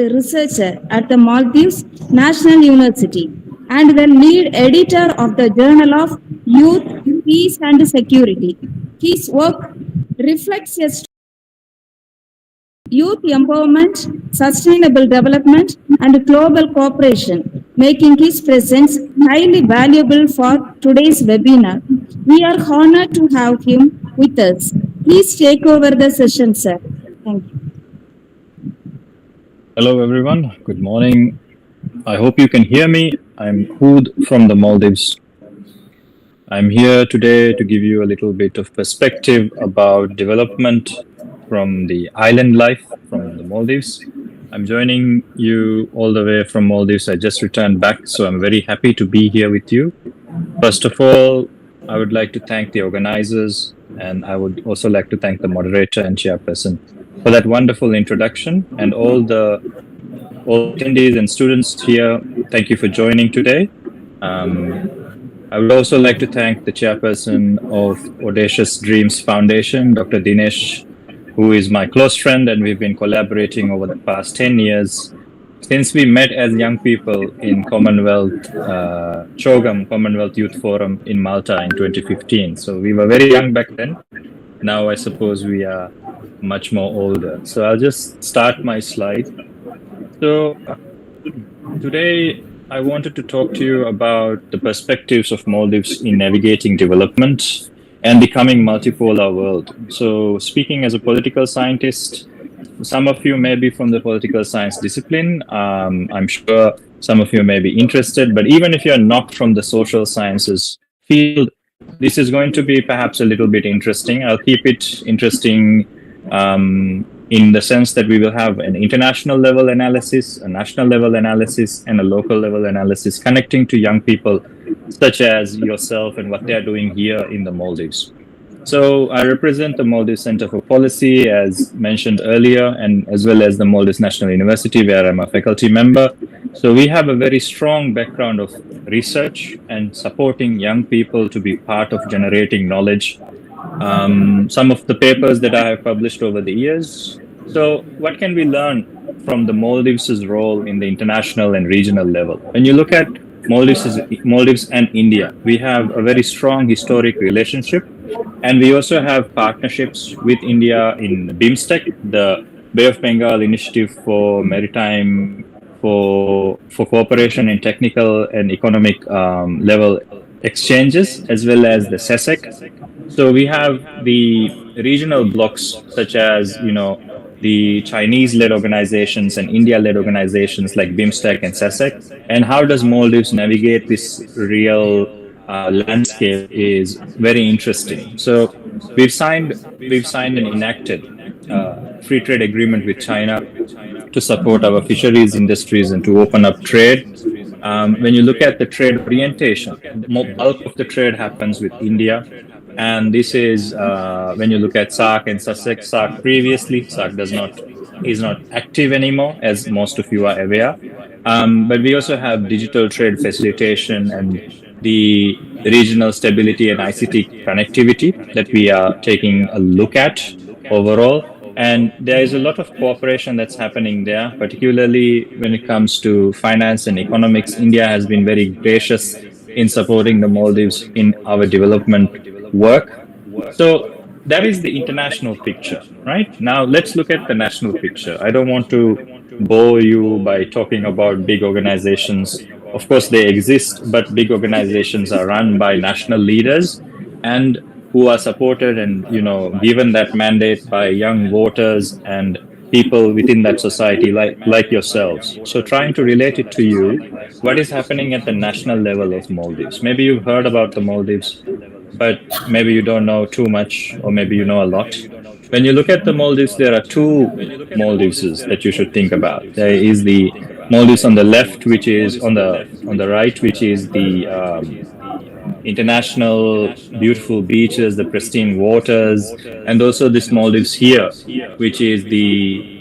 researcher at the Maldives National University and the lead editor of the Journal of Youth, Peace and Security. His work reflects a youth empowerment, sustainable development, and global cooperation, making his presence highly valuable for today's webinar. We are honored to have him with us. Please take over the session, sir. Thank you. Hello, everyone. Good morning. I hope you can hear me. I'm Hood from the Maldives. I'm here today to give you a little bit of perspective about development from the island life from the Maldives. I'm joining you all the way from Maldives. I just returned back, so I'm very happy to be here with you. First of all, I would like to thank the organizers, and I would also like to thank the moderator and chairperson for that wonderful introduction, and all attendees and students here. Thank you for joining today. I would also like to thank the chairperson of Audacious Dreams Foundation, Dr. Dinesh, who is my close friend, and we've been collaborating over the past 10 years since we met as young people in Chogam Commonwealth Youth Forum in Malta in 2015. So we were very young back then. Now I suppose we are much more older. So I'll just start my slide. So today I wanted to talk to you about the perspectives of Maldives in navigating development and becoming multipolar world. So speaking as a political scientist, some of you may be from the political science discipline. I'm sure some of you may be interested, but even if you're not from the social sciences field, this is going to be perhaps a little bit interesting. I'll keep it interesting in the sense that we will have an international level analysis, a national level analysis, and a local level analysis connecting to young people such as yourself and what they're doing here in the Maldives. So I represent the Maldives Center for Policy, as mentioned earlier, and as well as the Maldives National University, where I'm a faculty member. So we have a very strong background of research and supporting young people to be part of generating knowledge. Some of the papers that I have published over the years. So what can we learn from the Maldives' role in the international and regional level? When you look at Maldives and India, we have a very strong historic relationship, and we also have partnerships with India in BIMSTEC, the Bay of Bengal Initiative for Maritime for cooperation in technical and economic level exchanges, as well as the SESEC. So we have the regional blocks such as, the Chinese-led organizations and India-led organizations like BIMSTEC and SESEC. And how does Maldives navigate this real landscape is very interesting. So we've signed and enacted free trade agreement with China to support our fisheries industries and to open up trade. When you look at the trade orientation, the bulk of the trade happens with India. And this is when you look at SAARC and SASEC. SAARC previously, SAARC is not active anymore, as most of you are aware. But we also have digital trade facilitation and the regional stability and ICT connectivity that we are taking a look at overall. And there is a lot of cooperation that's happening there, particularly when it comes to finance and economics. India has been very gracious in supporting the Maldives in our development work. So that is the international picture, right? Now let's look at the national picture. I don't want to bore you by talking about big organizations. Of course, they exist, but big organizations are run by national leaders and who are supported and, given that mandate by young voters and people within that society like yourselves. So trying to relate it to you, what is happening at the national level of Maldives? Maybe you've heard about the Maldives, but maybe you don't know too much, or maybe you know a lot. When you look at the Maldives, there are two Maldives that you should think about. There is the Maldives on the left, which is on the right, which is the international beautiful beaches, the pristine waters, and also this Maldives here, which is the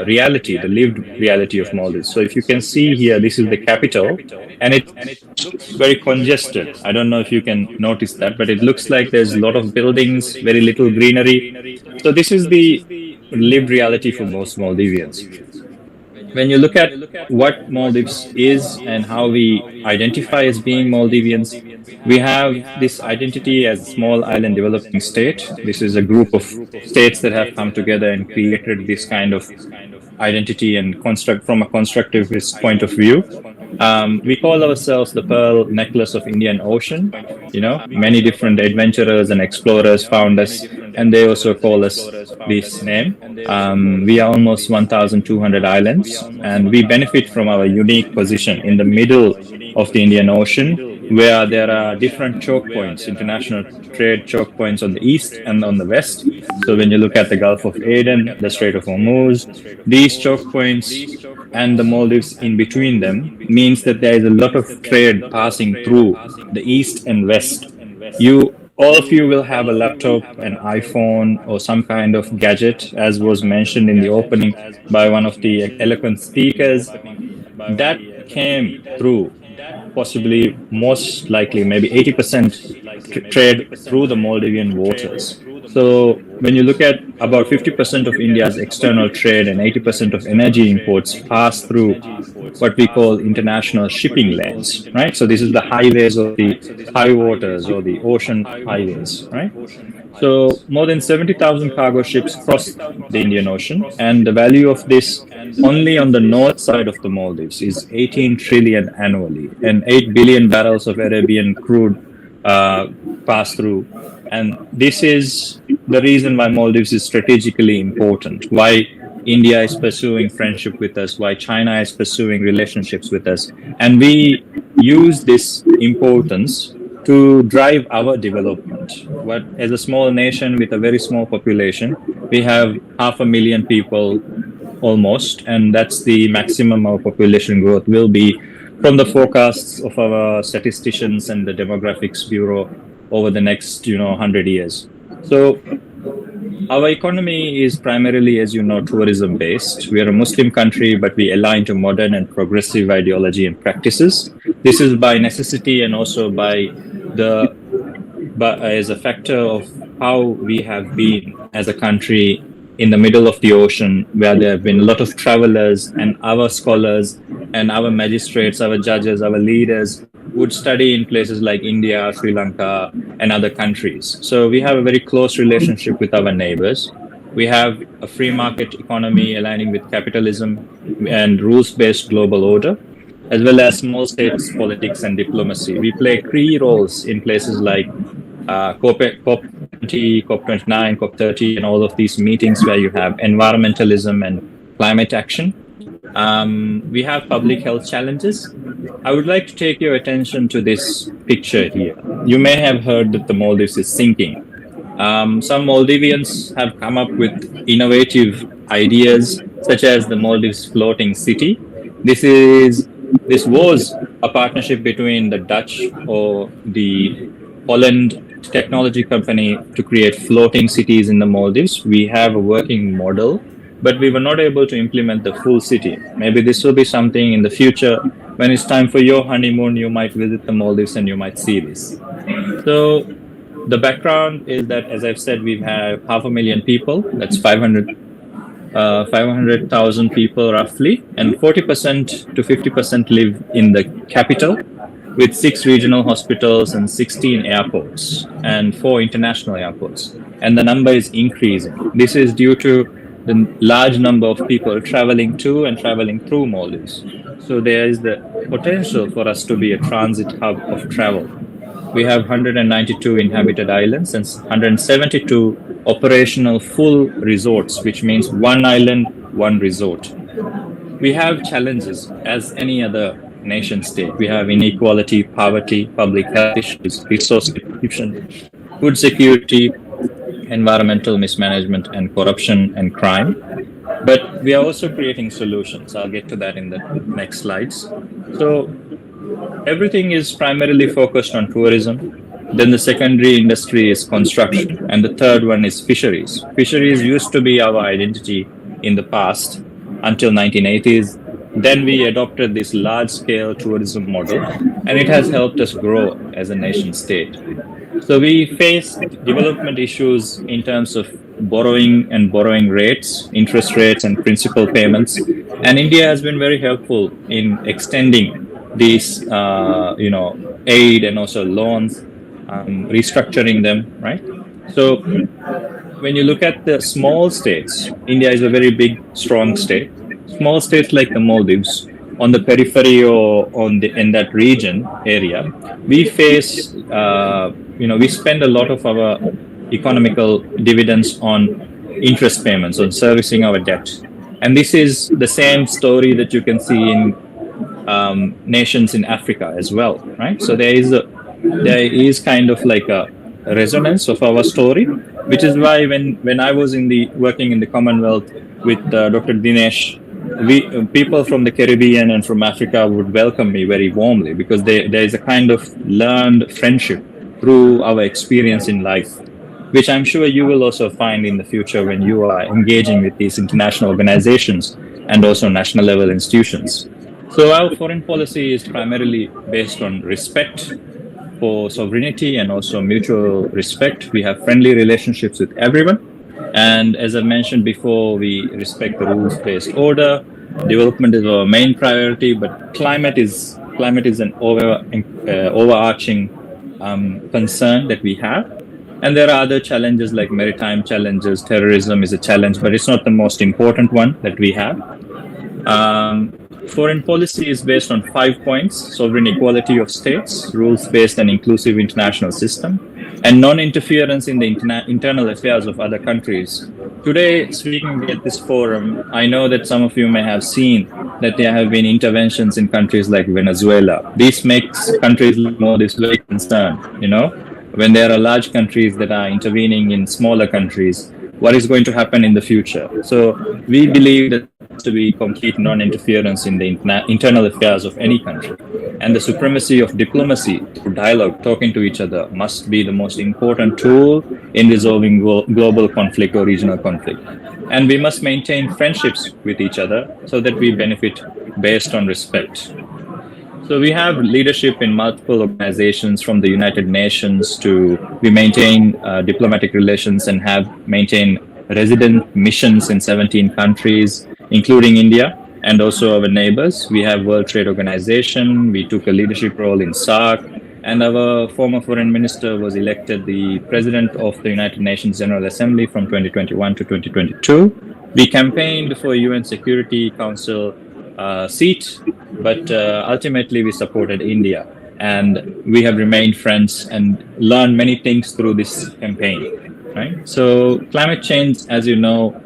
reality, the lived reality of Maldives. So if you can see here, this is the capital, and it looks very congested. I don't know if you can notice that, but it looks like there's a lot of buildings, very little greenery. So this is the lived reality for most Maldivians. when you look at what Maldives is and how we identify as being Maldivians, we have this identity as a small island developing state. This is a group of states that have come together and created this kind of identity and construct from a constructivist point of view. We call ourselves the pearl necklace of Indian Ocean. You know, many different adventurers and explorers found us, and they also call us this name. We are almost 1,200 islands, and we benefit from our unique position in the middle of the Indian Ocean, where there are different choke points, international trade choke points on the east and on the west. So when you look at the Gulf of Aden, the Strait of Hormuz, these choke points and the Maldives in between them means that there is a lot of trade passing through the east and west. All of you will have a laptop, an iPhone, or some kind of gadget, as was mentioned in the opening by one of the eloquent speakers. That came through, possibly most likely, maybe 80% trade through the Maldivian waters. So when you look at about 50% of India's external trade and 80% of energy imports pass through what we call international shipping lanes, right? So this is the highways of the high waters or the ocean highways, right? So more than 70,000 cargo ships cross the Indian Ocean, and the value of this only on the north side of the Maldives is 18 trillion annually, and 8 billion barrels of Arabian crude pass through. And this is the reason why Maldives is strategically important, why India is pursuing friendship with us, why China is pursuing relationships with us. And we use this importance to drive our development. But as a small nation with a very small population, we have 500,000 people almost, and that's the maximum our population growth will be from the forecasts of our statisticians and the demographics bureau over the next 100 years. So our economy is primarily, as you know, tourism based. We are a Muslim country, but we align to modern and progressive ideology and practices. This is by necessity and also as a factor of how we have been as a country in the middle of the ocean, where there have been a lot of travelers, and our scholars and our magistrates, our judges, our leaders would study in places like India, Sri Lanka, and other countries. So we have a very close relationship with our neighbors. We have a free market economy aligning with capitalism and rules-based global order, as well as small states politics and diplomacy. We play key roles in places like COP20, COP29, COP30, and all of these meetings where you have environmentalism and climate action. We have public health challenges. I would like to take your attention to this picture here. You may have heard that the Maldives is sinking. Some Maldivians have come up with innovative ideas, such as the Maldives floating city. This was a partnership between the Dutch or the Holland technology company to create floating cities in the Maldives. We have a working model, but we were not able to implement the full city. Maybe this will be something in the future. When it's time for your honeymoon, you might visit the Maldives and you might see this. So the background is that, as I've said, we have 500,000 people. That's 500,000 people roughly, and 40% to 50% live in the capital, with 6 regional hospitals and 16 airports and 4 international airports. And the number is increasing. This is due to the large number of people traveling to and traveling through Maldives. So there is the potential for us to be a transit hub of travel. We have 192 inhabited islands and 172 operational full resorts, which means one island, one resort. We have challenges as any other nation state. We have inequality, poverty, public health issues, resource depletion, food security, environmental mismanagement, and corruption and crime. But we are also creating solutions. I'll get to that in the next slides. So everything is primarily focused on tourism. Then the secondary industry is construction. And the third one is fisheries. Fisheries used to be our identity in the past until 1980s. Then we adopted this large-scale tourism model, and it has helped us grow as a nation state. So we face development issues in terms of borrowing and borrowing rates, interest rates, and principal payments. And India has been very helpful in extending these, aid and also loans, restructuring them, right? So when you look at the small states, India is a very big, strong state. Small states like the Maldives, on the periphery or in that region area, we face, we spend a lot of our economical dividends on interest payments, on servicing our debt, and this is the same story that you can see in nations in Africa as well, right? So there is kind of like a resonance of our story, which is why when I was working in the Commonwealth with Dr. Dinesh, people from the Caribbean and from Africa would welcome me very warmly, because there is a kind of learned friendship through our experience in life, which I'm sure you will also find in the future when you are engaging with these international organizations and also national level institutions. So our foreign policy is primarily based on respect for sovereignty and also mutual respect. We have friendly relationships with everyone. And as I mentioned before, we respect the rules-based order. Development is our main priority, but climate is an overarching concern that we have. And there are other challenges like maritime challenges. Terrorism is a challenge, but it's not the most important one that we have. Foreign policy is based on 5 points: sovereign equality of states, rules-based and inclusive international system, and non-interference in the internal affairs of other countries. Today, speaking at this forum, I know that some of you may have seen that there have been interventions in countries like Venezuela. This makes countries like Maldives very concerned, when there are large countries that are intervening in smaller countries, what is going to happen in the future? So we believe that there has to be complete non-interference in the internal affairs of any country. And the supremacy of diplomacy through dialogue, talking to each other, must be the most important tool in resolving global conflict or regional conflict. And we must maintain friendships with each other so that we benefit based on respect. So we have leadership in multiple organizations, from the United Nations we maintain diplomatic relations and have maintained resident missions in 17 countries, including India and also our neighbors. We have World Trade Organization. We took a leadership role in SARC, and our former foreign minister was elected the president of the United Nations General Assembly from 2021 to 2022. We campaigned for UN Security Council seat, but ultimately we supported India, and we have remained friends and learned many things through this campaign, right? So climate change, as you know,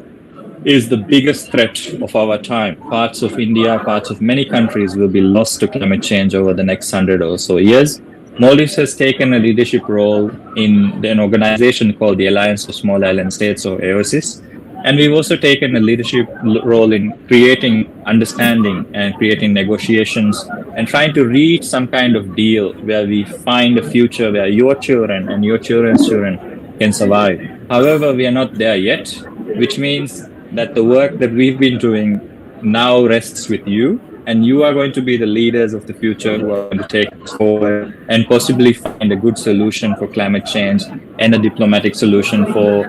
is the biggest threat of our time. Parts of India, parts of many countries will be lost to climate change over the next 100 or so years. Maldives has taken a leadership role in an organization called the Alliance of Small Island States, or AOCs. And we've also taken a leadership role in creating understanding and creating negotiations and trying to reach some kind of deal where we find a future where your children and your children's children can survive. However, we are not there yet, which means that the work that we've been doing now rests with you, and you are going to be the leaders of the future who are going to take us forward and possibly find a good solution for climate change and a diplomatic solution for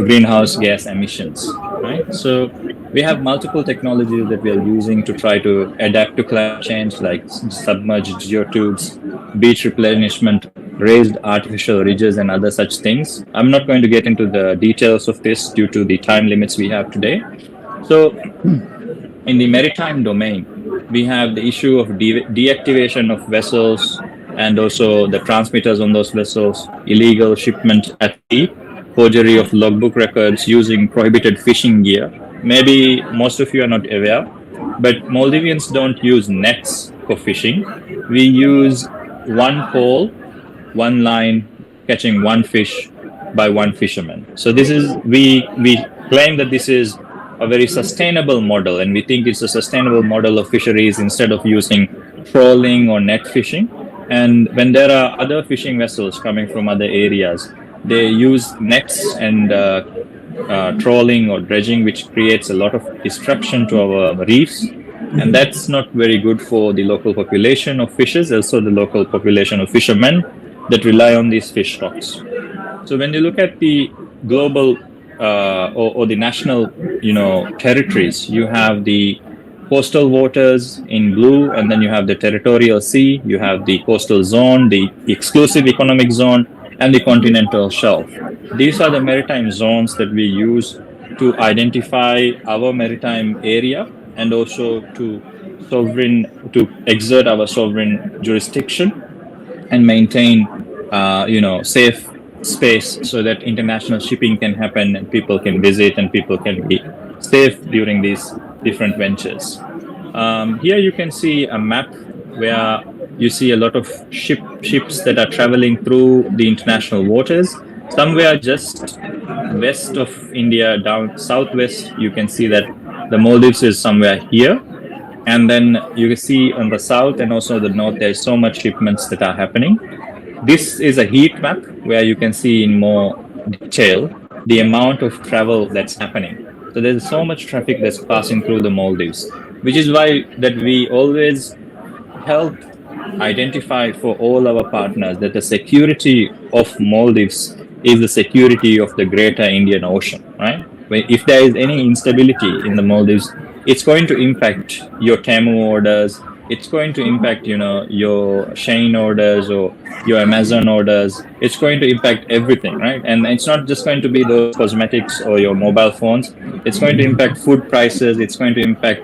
greenhouse gas emissions, right? So we have multiple technologies that we are using to try to adapt to climate change, like submerged geotubes, beach replenishment, raised artificial ridges, and other such things. I'm not going to get into the details of this due to the time limits we have today. So in the maritime domain, we have the issue of deactivation of vessels and also the transmitters on those vessels, illegal shipment at sea, forgery of logbook records using prohibited fishing gear. Maybe most of you are not aware, but Maldivians don't use nets for fishing. We use one pole, one line, catching one fish by one fisherman. So we claim that this is a very sustainable model, and we think it's a sustainable model of fisheries instead of using trawling or net fishing. And when there are other fishing vessels coming from other areas, they use nets and trawling or dredging, which creates a lot of disruption to our reefs. And that's not very good for the local population of fishes, also the local population of fishermen that rely on these fish stocks. So when you look at the global or the national, territories, you have the coastal waters in blue, and then you have the territorial sea, you have the coastal zone, the exclusive economic zone, and the continental shelf. These are the maritime zones that we use to identify our maritime area and also to exert our sovereign jurisdiction and maintain, safe space so that international shipping can happen and people can visit and people can be safe during these different ventures. Here you can see a map where you see a lot of ships that are traveling through the international waters. Somewhere just west of India, down southwest, you can see that the Maldives is somewhere here. And then you can see on the south and also the north, there's so much shipments that are happening. This is a heat map where you can see in more detail the amount of travel that's happening. So there's so much traffic that's passing through the Maldives, which is why that we always help identify for all our partners that the security of Maldives is the security of the greater Indian Ocean, right? If there is any instability in the Maldives, it's going to impact your Temu orders. It's going to impact, your Shane orders or your Amazon orders. It's going to impact everything, right? And it's not just going to be those cosmetics or your mobile phones. It's going to impact food prices. It's going to impact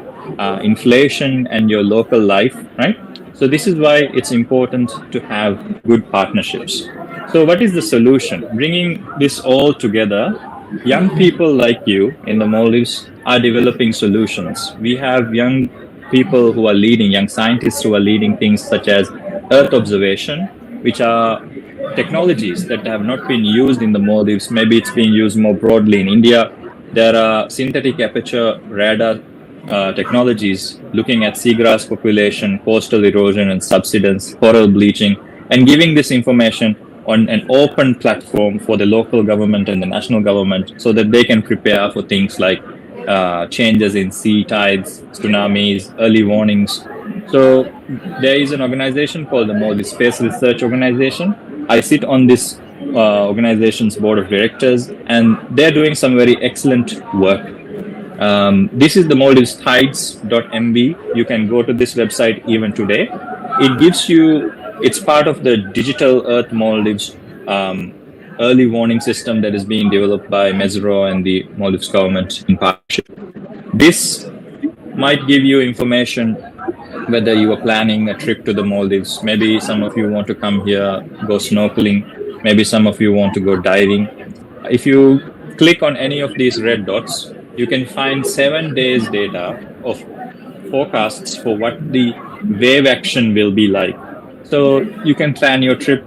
inflation and your local life, right? So this is why it's important to have good partnerships. So what is the solution? Bringing this all together, young people like you in the Maldives are developing solutions. We have young people who are leading, young scientists who are leading things such as Earth observation, which are technologies that have not been used in the Maldives. Maybe it's being used more broadly in India. There are synthetic aperture radar technologies looking at seagrass population, coastal erosion and subsidence, coral bleaching, and giving this information on an open platform for the local government and the national government so that they can prepare for things like changes in sea tides, tsunamis, early warnings. So there is an organization called the Maldives Space Research Organization. I sit on this organization's board of directors, and they're doing some very excellent work. This is the Maldives Tides.mv. You can go to this website even today. It gives you, it's part of the Digital Earth Maldives early warning system that is being developed by Mesro and the Maldives government in partnership. This might give you information whether you are planning a trip to the Maldives. Maybe some of you want to come here, go snorkeling. Maybe some of you want to go diving. If you click on any of these red dots, you can find 7 days data of forecasts for what the wave action will be like. So you can plan your trip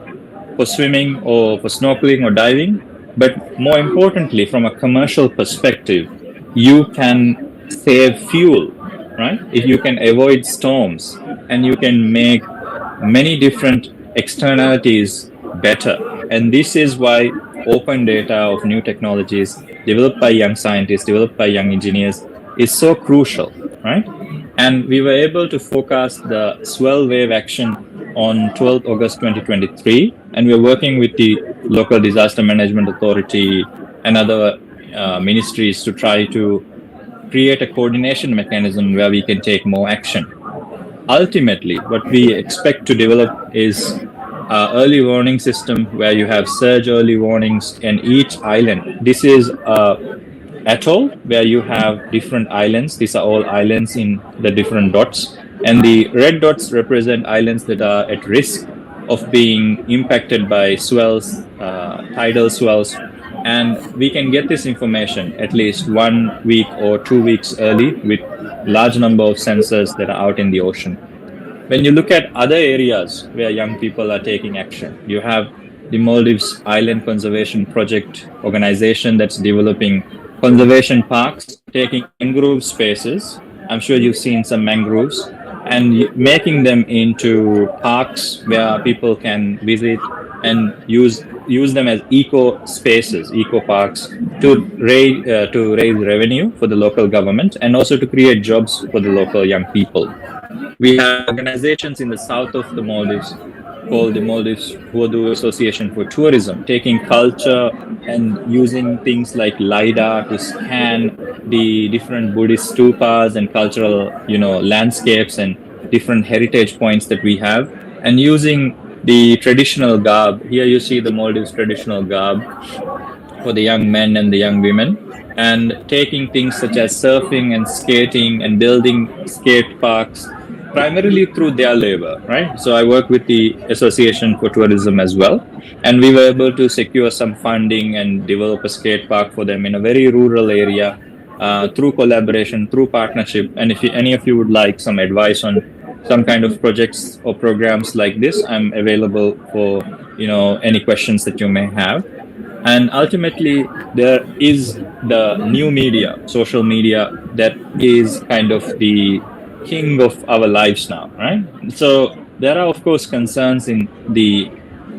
for swimming or for snorkeling or diving. But more importantly, from a commercial perspective, you can save fuel, right? If you can avoid storms and you can make many different externalities better. And this is why open data of new technologies developed by young scientists, developed by young engineers is so crucial, right? And we were able to forecast the swell wave action on 12th August 2023, and we're working with the local disaster management authority and other ministries to try to create a coordination mechanism where we can take more action. Ultimately, what we expect to develop is an early warning system where you have surge early warnings in each island. This is atoll where you have different islands. These are all islands in the different dots. And the red dots represent islands that are at risk of being impacted by swells, tidal swells. And we can get this information at least 1 week or 2 weeks early with large number of sensors that are out in the ocean. When you look at other areas where young people are taking action, you have the Maldives Island Conservation Project organization that's developing conservation parks, taking mangrove spaces. I'm sure you've seen some mangroves, and making them into parks where people can visit and use them as eco spaces, eco parks, to raise revenue for the local government and also to create jobs for the local young people. We have organizations in the south of the Maldives called the Maldives Urdu Association for Tourism, taking culture and using things like LiDAR to scan the different Buddhist stupas and cultural, landscapes and different heritage points that we have, and using the traditional garb. Here you see the Maldives traditional garb for the young men and the young women, and taking things such as surfing and skating and building skate parks primarily through their labor, right? So I work with the Association for Tourism as well, and we were able to secure some funding and develop a skate park for them in a very rural area, through collaboration, through partnership. And if any of you would like some advice on some kind of projects or programs like this, I'm available for any questions that you may have. And ultimately, there is the new media, social media, that is kind of the king of our lives now, right? So there are, of course, concerns in the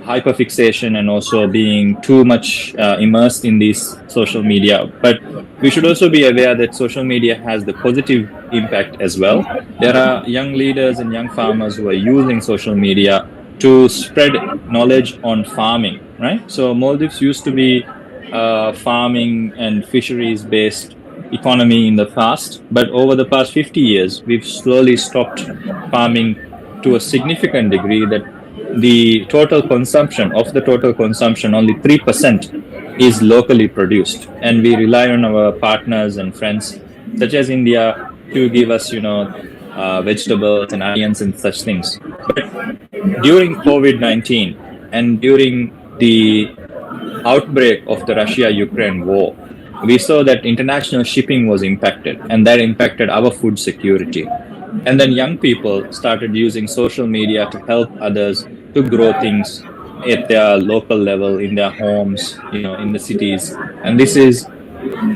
hyperfixation and also being too much immersed in these social media. But we should also be aware that social media has the positive impact as well. There are young leaders and young farmers who are using social media to spread knowledge on farming, right? So Maldives used to be farming and fisheries based economy in the past, but over the past 50 years, we've slowly stopped farming to a significant degree that the total consumption, only 3% is locally produced. And we rely on our partners and friends, such as India, to give us, vegetables and onions and such things. But during COVID-19 and during the outbreak of the Russia-Ukraine war, we saw that international shipping was impacted, and that impacted our food security. And then young people started using social media to help others to grow things at their local level, in their homes, in the cities. And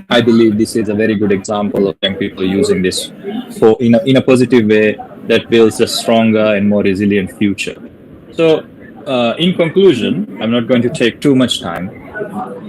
I believe this is a very good example of young people using this for in a positive way that builds a stronger and more resilient future. So, in conclusion, I'm not going to take too much time.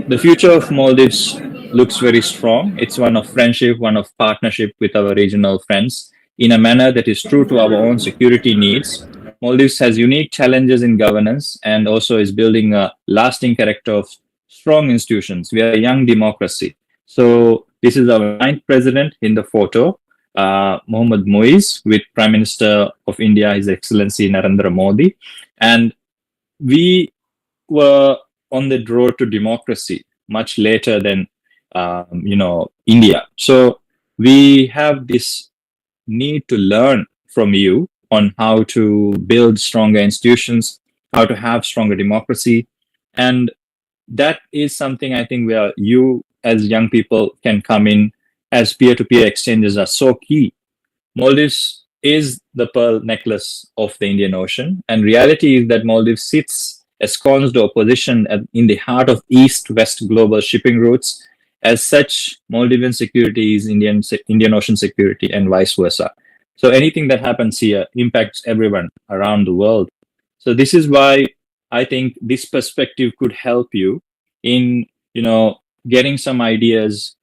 The future of Maldives looks very strong. It's one of friendship, one of partnership with our regional friends in a manner that is true to our own security needs. Maldives has unique challenges in governance and also is building a lasting character of strong institutions. We are a young democracy. So this is our ninth president in the photo, Mohammad Moiz, with Prime Minister of India, His Excellency Narendra Modi. And we were on the road to democracy much later than India. So we have this need to learn from you on how to build stronger institutions, how to have stronger democracy, and that is something I think where you as young people can come in, as peer-to-peer exchanges are so key. Maldives is the pearl necklace of the Indian Ocean, and reality is that Maldives sits ensconced or positioned in the heart of east-west global shipping routes. As such, Maldivian security is Indian Ocean security, and vice versa. So anything that happens here impacts everyone around the world. So this is why I think this perspective could help you in, getting some ideas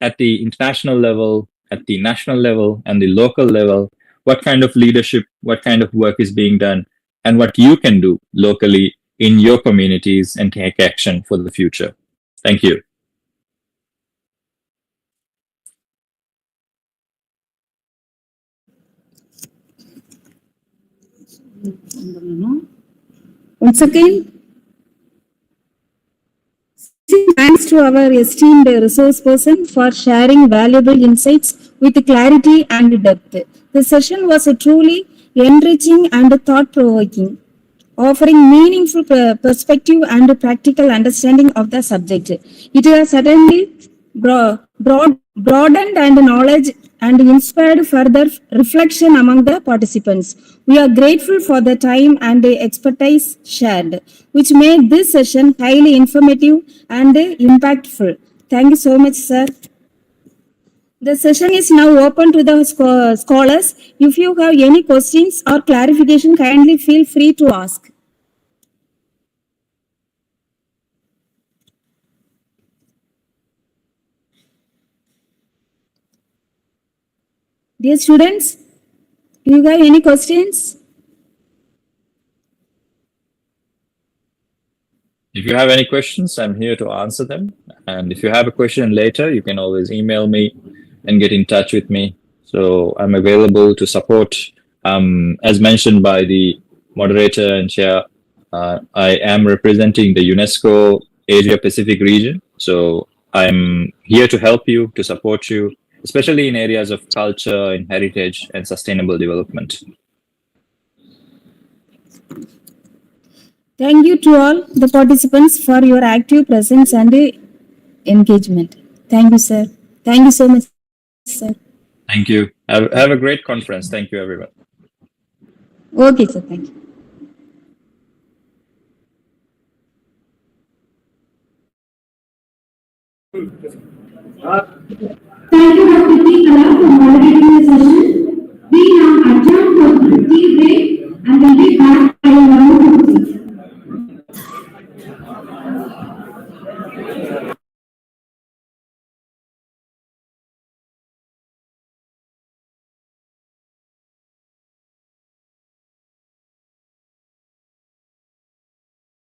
at the international level, at the national level, and the local level, what kind of leadership, what kind of work is being done, and what you can do locally in your communities and take action for the future. Thank you. Once again, thanks to our esteemed resource person for sharing valuable insights with clarity and depth. The session was truly enriching and thought-provoking, offering meaningful perspective and practical understanding of the subject. It has certainly broadened and knowledge and inspired further reflection among the participants. We are grateful for the time and the expertise shared, which made this session highly informative and impactful. Thank you so much, sir. The session is now open to the scholars. If you have any questions or clarification, kindly feel free to ask. Dear students, do you have any questions? If you have any questions, I'm here to answer them. And if you have a question later, you can always email me and get in touch with me. So I'm available to support. As mentioned by the moderator and chair, I am representing the UNESCO Asia Pacific region. So I'm here to help you, to support you, especially in areas of culture and heritage and sustainable development. Thank you to all the participants for your active presence and engagement. Thank you, sir. Thank you so much, sir. Thank you. Have a great conference. Thank you, everyone. Okay, sir. Thank you. Thank you, Dr. P. Kala, for moderating the session. We now adjourn for the tea break and will be back by 1:50.